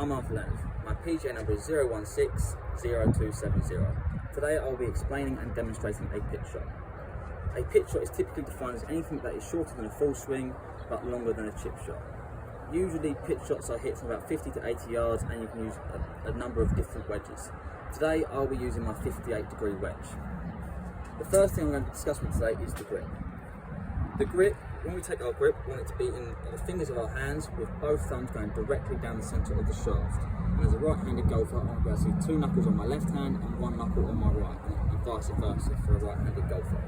I'm after Leonard. My PGA number is 0160270. Today I'll be explaining and demonstrating a pitch shot. A pitch shot is typically defined as anything that is shorter than a full swing but longer than a chip shot. Usually pitch shots are hit from about 50 to 80 yards and you can use a number of different wedges. Today I'll be using my 58-degree wedge. The first thing I'm going to discuss with today is the grip. The grip, when we take our grip, we want it to be in the fingers of our hands with both thumbs going directly down the centre of the shaft. And as a right-handed golfer, I'm going to see 2 knuckles on my left hand and 1 knuckle on my right, and vice versa for a right-handed golfer.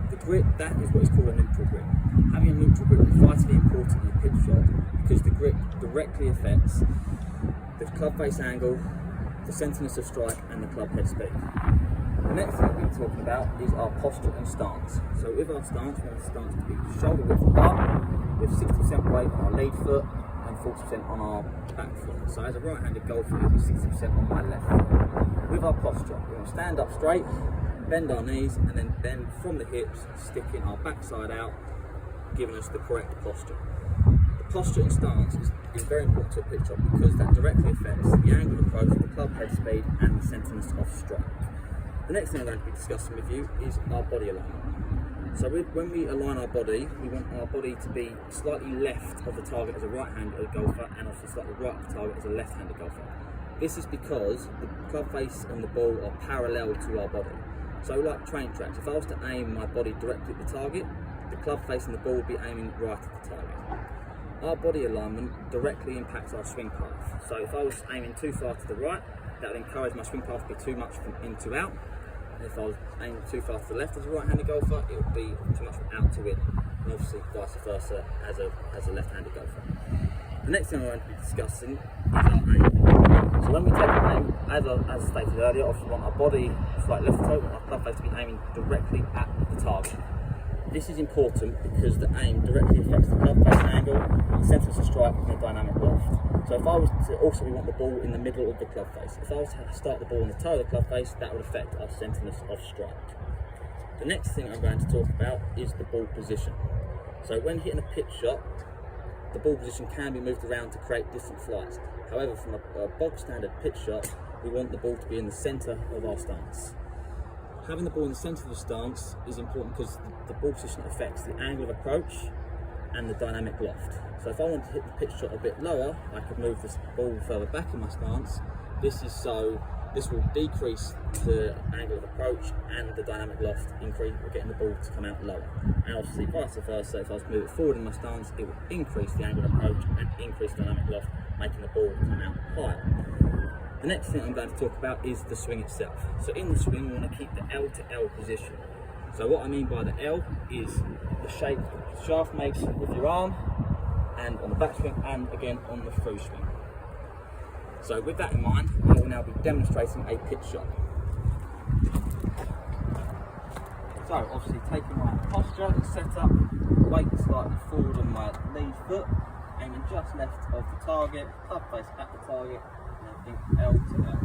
The grip, that is what is called a neutral grip. Having a neutral grip is vitally important in a pitch shot because the grip directly affects the club face angle, the centreness of strike, and the club head speed. The next thing we'll be talking about is our posture and stance. So with our stance, we want the stance to be shoulder width apart, with 60% weight on our lead foot and 40% on our back foot. So as a right-handed golfer, it'll be 60% on my left foot. With our posture, we want to stand up straight, bend our knees, and then bend from the hips, sticking our backside out, giving us the correct posture. The posture and stance is very important to a pitch shot because that directly affects the angle of approach, the club head speed, and the centreness of strike. The next thing I'm going to be discussing with you is our body alignment. So when we align our body, we want our body to be slightly left of the target as a right-handed golfer and also slightly right of the target as a left-handed golfer. This is because the club face and the ball are parallel to our body. So like train tracks, if I was to aim my body directly at the target, the club face and the ball would be aiming right at the target. Our body alignment directly impacts our swing path. So if I was aiming too far to the right, that would encourage my swing path to be too much from in to out. And if I was aiming too far to the left as a right-handed golfer, it would be too much from out to in. And obviously vice versa as a left-handed golfer. The next thing I'm going to be discussing is our aim. So when we take an aim, as stated earlier, obviously we want our body slightly left toe, our club face to be aiming directly at the target. This is important because the aim directly affects the club face angle, the centre of strike, and the dynamic loft. So if I was to also, we want the ball in the middle of the club face. If I was to start the ball on the toe of the club face, that would affect our centreness of strike. The next thing I'm going to talk about is the ball position. So when hitting a pitch shot, the ball position can be moved around to create different flights. However, from a bog standard pitch shot, we want the ball to be in the centre of our stance. Having the ball in the centre of the stance is important because the ball position affects the angle of approach and the dynamic loft. So if I want to hit the pitch shot a bit lower, I could move this ball further back in my stance. This will decrease the angle of approach and the dynamic loft, getting the ball to come out lower. And obviously vice versa, if I was to move it forward in my stance, it would increase the angle of approach and increase the dynamic loft, making the ball come out higher. The next thing I'm going to talk about is the swing itself. So in the swing, we want to keep the L to L position. So what I mean by the L is the shape the shaft makes with your arm, and on the backswing, and again on the through swing. So with that in mind, I will now be demonstrating a pitch shot. So obviously taking my posture and set up, weight slightly forward on my lead foot, aiming just left of the target, club face at the target, and I think L to L.